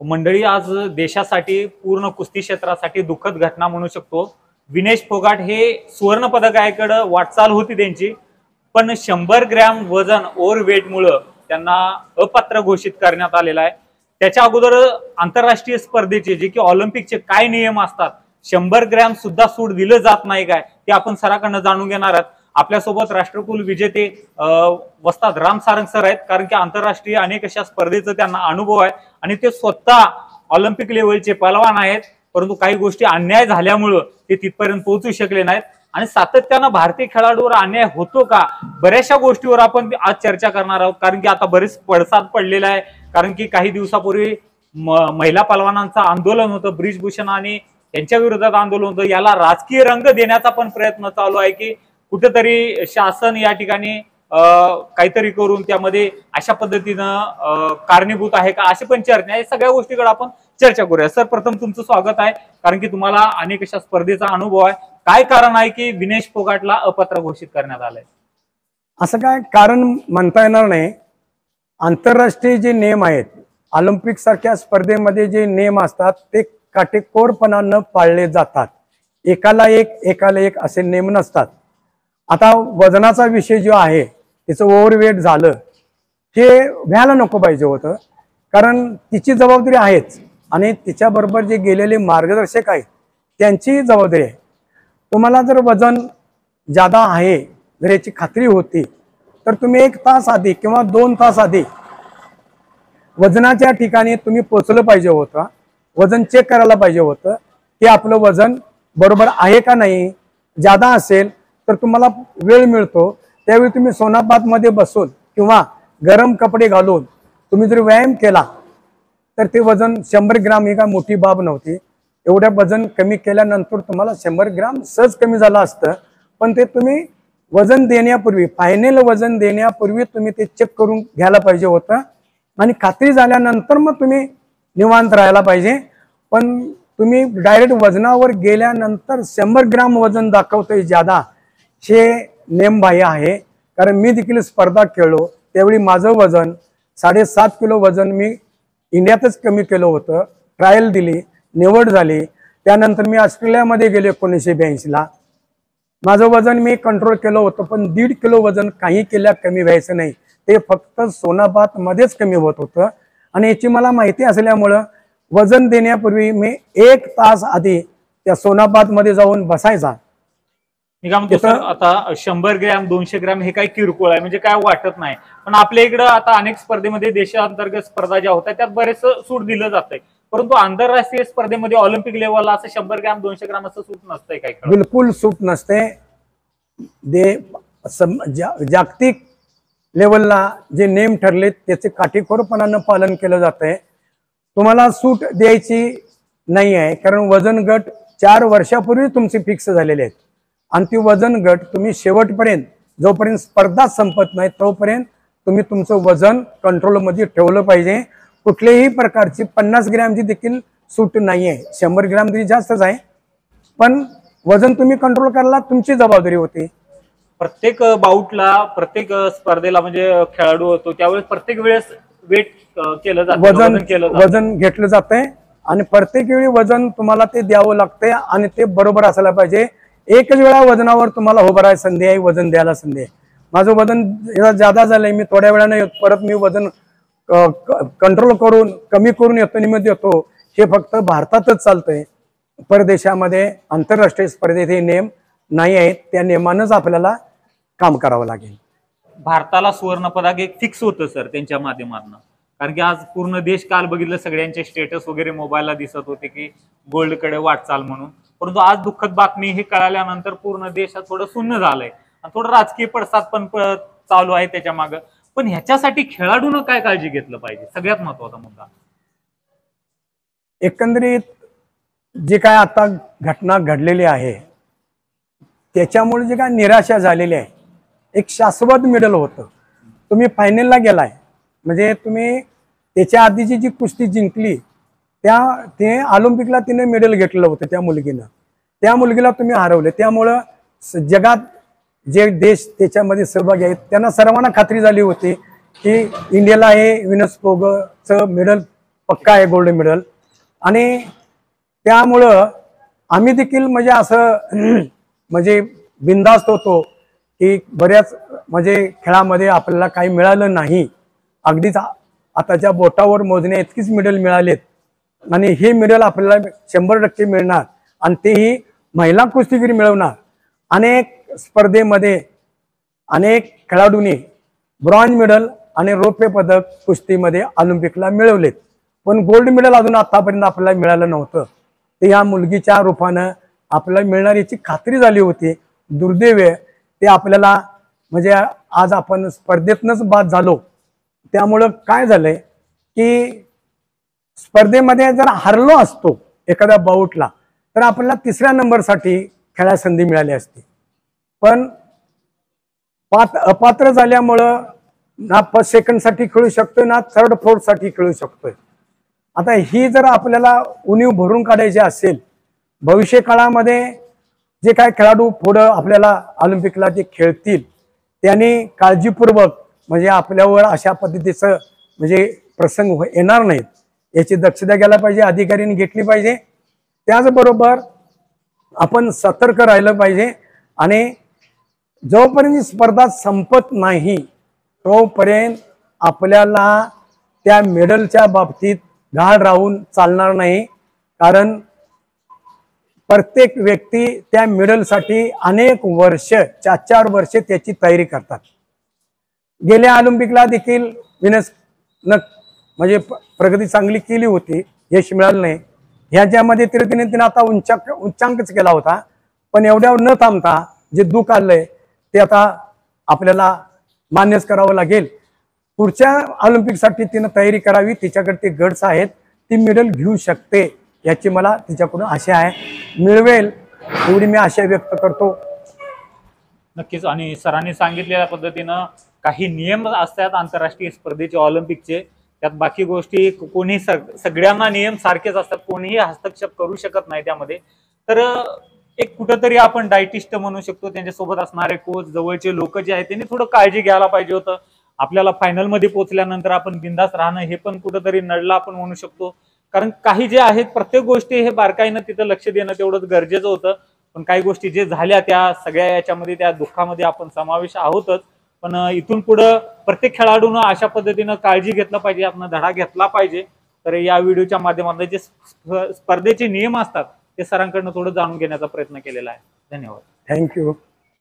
मंडळी, आज देशासाठी पूर्ण कुस्ती क्षेत्रासाठी दुःखद घटना म्हणू शकतो। विनेश फोगाट हे सुवर्ण पदकाकडे वाटचाल होती त्यांची, पण 100 ग्रॅम वजन ओव्हरवेट मुळे त्यांना अपात्र घोषित करण्यात आलेला आहे। त्याच्या अगोदर आंतरराष्ट्रीय स्पर्धेचे जे की ऑलिम्पिकचे काय नियम असतात, 100 ग्रॅम सुद्धा सूट दिलं जात नाही काय, ते आपण सराकडनं जाणून घेणार आहोत। आपल्यासोबत राष्ट्रकुल विजेते वस्ताद राम सारंग सर आहेत, कारण की आंतरराष्ट्रीय अनेक अशा स्पर्धेचा त्यांना अनुभव आहे आणि ते स्वतः ऑलिम्पिक लेवलचे पहलवान आहेत। परंतु काही गोष्टी अन्याय झाल्यामुळे ते तिथपर्यंत पोहोचू शकले नाहीत आणि सातत्याने भारतीय खेळाडूंवर अन्याय होतो का, बऱ्याचशा गोष्टीवर आपण आज चर्चा करणार आहोत। कारण की आता बरेच पडसाद पडलेला आहे, कारण की काही दिवसापूर्वी महिला पहलवानांचं आंदोलन होतं, ब्रिजभूषण आणि यांच्या विरोधात आंदोलन होतं। याला राजकीय रंग देण्याचा पण प्रयत्न चालू आहे की कुठेतरी शासन या ठिकाणी काहीतरी करून त्यामध्ये अशा पद्धतीनं कारणीभूत आहे का, अशी पण चर्चा आहे। सगळ्या गोष्टीकडे आपण चर्चा करूया। सर, प्रथम तुमचं स्वागत आहे, कारण की तुम्हाला अनेक अशा स्पर्धेचा अनुभव आहे। काय कारण आहे की विनेश फोगाटला अपात्र घोषित करण्यात आलंय? असं काय कारण म्हणता येणार नाही। आंतरराष्ट्रीय जे नियम आहेत, ऑलिम्पिक सारख्या स्पर्धेमध्ये जे नियम असतात ते काटेकोरपणाने पाळले जातात। एकाला एक असे नियम नसतात। आता वजनाचा विषय जो आहे, त्याचं ओव्हरवेट झालं, हे व्हायला नको पाहिजे होतं, कारण तिची जबाबदारी आहेच आणि तिच्याबरोबर जे गेलेले मार्गदर्शक आहेत त्यांची जबाबदारी आहे। तुम्हाला जर वजन जादा आहे, जर याची खात्री होती, तर तुम्ही 1 तास आधी किंवा 2 तास आधी वजनाच्या ठिकाणी तुम्ही पोहोचलं पाहिजे होतं। वजन चेक करायला पाहिजे होतं की आपलं वजन बरोबर आहे का नाही। जादा असेल तर तुम्हाला वेळ मिळतो, त्यावेळी तुम्ही सोनाबादमध्ये बसून किंवा गरम कपडे घालून तुम्ही जर व्यायाम केला तर ते वजन 100 ग्राम ही काय मोठी बाब नव्हती। एवढ्या वजन कमी केल्यानंतर तुम्हाला 100 ग्राम सहज कमी झालं असतं, पण ते तुम्ही वजन देण्यापूर्वी, फायनल वजन देण्यापूर्वी तुम्ही ते चेक करून घ्यायला पाहिजे होतं आणि खात्री झाल्यानंतर मग तुम्ही निवांत राहायला पाहिजे। पण तुम्ही डायरेक्ट वजनावर गेल्यानंतर 100 ग्राम वजन दाखवतोय जादा, हे नेमबाह्य आहे। कारण मी देखील स्पर्धा खेळलो, त्यावेळी माझं वजन 7.5 किलो वजन मी इंडियातच कमी केलं होतं। ट्रायल दिली, निवड झाली, त्यानंतर मी ऑस्ट्रेलियामध्ये गेले 1982ला। माझं वजन मी कंट्रोल केलं होतं, पण 1.5 किलो वजन काही केल्या कमी व्हायचं नाही, ते फक्त सोनाबादमध्येच कमी होत होतं। आणि याची मला माहिती असल्यामुळं वजन देण्यापूर्वी मी 1 तास आधी त्या सोनाबादमध्ये जाऊन बसायचा। मी काय म्हणतो सर, आता 100 ग्रॅम 200 ग्रॅम हे काही किरकोळ आहे, म्हणजे काय वाटत नाही, पण आपल्या इकडं आता अनेक स्पर्धेमध्ये देशांतर्गत स्पर्धा ज्या होतात त्यात बरेच सूट दिलं जातंय, परंतु आंतरराष्ट्रीय स्पर्धेमध्ये ऑलिम्पिक लेवलला असं 100 ग्रॅम 200 ग्रॅम असं सूट नसतंय। काय बिलकुल सूट नसते। जागतिक लेवलला जे नियम ठरले त्याचे काटेकोरपणाने पालन केलं जातंय। तुम्हाला सूट द्यायची नाही आहे, कारण वजन गट 4 वर्षापूर्वी तुमचे फिक्स झालेले आहेत आणि ती वजन गट तुम्ही शेवटपर्यंत, जोपर्यंत स्पर्धा संपत नाही तोपर्यंत तुम्ही तुमचं वजन कंट्रोलमध्ये ठेवलं पाहिजे। कुठल्याही प्रकारची 50 ग्रॅमची देखील सूट नाही आहे। 100 ग्रॅम तरी जास्तच आहे, पण वजन तुम्ही कंट्रोल करायला तुमची जबाबदारी होती। प्रत्येक बाउटला, प्रत्येक स्पर्धेला म्हणजे खेळाडू होतो त्यावेळेस प्रत्येक वेळेस वेट केलं जातं, वजन घेतलं जातंय आणि प्रत्येक वेळी वजन तुम्हाला ते द्यावं लागतंय आणि ते बरोबर असायला पाहिजे। एकच वेळा वजनावर तुम्हाला उभं राहायला संधी आहे, वजन द्यायला संधी आहे। माझं वजन जादा झालंय, मी थोड्या वेळाने परत मी वजन कंट्रोल करून कमी करून येतो, निमित्त येतो। हे फक्त भारतातच चालतंय, परदेशामध्ये आंतरराष्ट्रीय स्पर्धेत हे नियम नाही आहेत, त्या नियमानंच आपल्याला काम करावं लागेल। भारताला सुवर्ण पदक एक फिक्स होतं सर त्यांच्या माध्यमातून, कारण की आज पूर्ण देश काल बघितलं सगळ्यांचे स्टेटस वगैरे मोबाईलला दिसत होते की गोल्ड कडे वाटचाल म्हणून, परंतु आज दुःखद बातमी हे कळाल्यानंतर पूर्ण देशात थोडं सुन्न झालंय आणि थोडं राजकीय पडसाद पण चालू आहे त्याच्या मागे। पण ह्याच्यासाठी खेळाडूंना काय काळजी घेतलं पाहिजे, सगळ्यात महत्वाचा मुद्दा? एकंदरीत जे काय आता घटना घडलेली आहे त्याच्यामुळे जे काय निराशा झालेली आहे, एक शाश्वत मेडल होतं, तुम्ही फायनलला गेलाय म्हणजे तुम्ही त्याच्या आधीची जी कुस्ती जिंकली ते ऑलिम्पिकला तिने मेडल घेतलेलं होतं त्या मुलगीनं, त्या मुलगीला तुम्ही हरवले। त्यामुळं जगात जे देश त्याच्यामध्ये सहभागी आहेत त्यांना सर्वांना खात्री झाली होती की इंडियाला हे विनेश फोगाटचं मेडल पक्का आहे गोल्ड मेडल. आणि त्यामुळं आम्ही देखील म्हणजे असं म्हणजे बिनधास्त होतो की बऱ्याच म्हणजे खेळामध्ये आपल्याला काही मिळालं नाही. अगदीच आताच्या बोटावर मोजण्या इतकीच मेडल मिळालेत आणि हे मेडल आपल्याला 100% मिळणार आणि तेही महिला कुस्तीगीर मिळवणार. अनेक स्पर्धेमध्ये अनेक खेळाडूंनी ब्रॉन्झ मेडल आणि रौप्य पदक कुस्तीमध्ये ऑलिम्पिकला मिळवलेत, पण गोल्ड मेडल अजून आतापर्यंत आपल्याला मिळालं नव्हतं. ते या मुलगीच्या रूपानं आपल्याला मिळणार याची खात्री झाली होती. दुर्दैव ते आपल्याला म्हणजे आज आपण स्पर्धेतनंच बाद झालो. त्यामुळं काय झालंय की स्पर्धेमध्ये जर हरलो असतो एखाद्या बाऊटला तर आपल्याला 3ऱ्या नंबरसाठी खेळायला संधी मिळाली असती, पण अपात्र झाल्यामुळं ना फर्स्ट सेकंडसाठी खेळू शकतोय ना थर्ड फोर्थसाठी खेळू शकतोय. आता ही जर आपल्याला उणीव भरून काढायची असेल भविष्य काळामध्ये जे काय खेळाडू पुढं आपल्याला ऑलिम्पिकला जे खेळतील त्यांनी काळजीपूर्वक म्हणजे आपल्यावर अशा पद्धतीचं म्हणजे प्रसंग येणार नाहीत याची दक्षता घ्यायला पाहिजे, अधिकाऱ्यांनी घेतली पाहिजे. त्याचबरोबर आपण सतर्क राहिलं पाहिजे आणि जोपर्यंत स्पर्धा संपत नाही तोपर्यंत आपल्याला त्या मेडलच्या बाबतीत घाण राहून चालणार नाही. कारण प्रत्येक व्यक्ती त्या मेडलसाठी अनेक वर्ष 4 वर्ष त्याची तयारी करतात. गेल्या ऑलिम्पिकला देखील विनसनं म्हणजे प्रगती चांगली केली होती, यश मिळालं नाही. ह्याच्यामध्ये तिने आता उच्चांकच केला होता, पण एवढ्यावर न थांबता जे दुःख आलंय ते आता आपल्याला मान्यच करावं लागेल. पुढच्या ऑलिम्पिकसाठी तिनं तयारी करावी, तिच्याकडे ते गट्स आहेत, ती मेडल घेऊ शकते याची मला तिच्याकडून आशा आहे. मिळवेल एवढी मी आशा व्यक्त करतो. नक्कीच. आणि सरांनी सांगितलेल्या पद्धतीनं काही नियम असतात आंतरराष्ट्रीय स्पर्धेचे ऑलिम्पिकचे, त्यात बाकी गोष्टी कोणी सगळ्यांना नियम सारखेच असतात, कोणीही हस्तक्षेप करू शकत नाही त्यामध्ये. तर एक कुठंतरी आपण डायटिस्ट म्हणू शकतो, त्यांच्यासोबत असणारे कोच जवळचे लोक जे आहेत त्यांनी थोडं काळजी घ्यायला पाहिजे होतं. आपल्याला फायनल मध्ये पोहोचल्यानंतर आपण बिंदास राहणं हे पण कुठंतरी नडलं आपण म्हणू शकतो. कारण काही जे आहेत प्रत्येक गोष्टी हे बारकाईनं तिथं लक्ष देणं तेवढंच गरजेचं होतं. पण काही गोष्टी जे झाल्या त्या सगळ्या याच्यामध्ये त्या दुःखामध्ये आपण समावेश आहोतच. पण इथून पुढं प्रत्येक खेळाडूनं अशा पद्धतीनं काळजी घेतलं पाहिजे, आपण धडा घेतला पाहिजे. तर या व्हिडिओच्या माध्यमातून जे स्पर्धेचे नियम असतात ते सरांकडनं थोडं जाणून घेण्याचा प्रयत्न केलेला आहे. धन्यवाद. थँक्यू.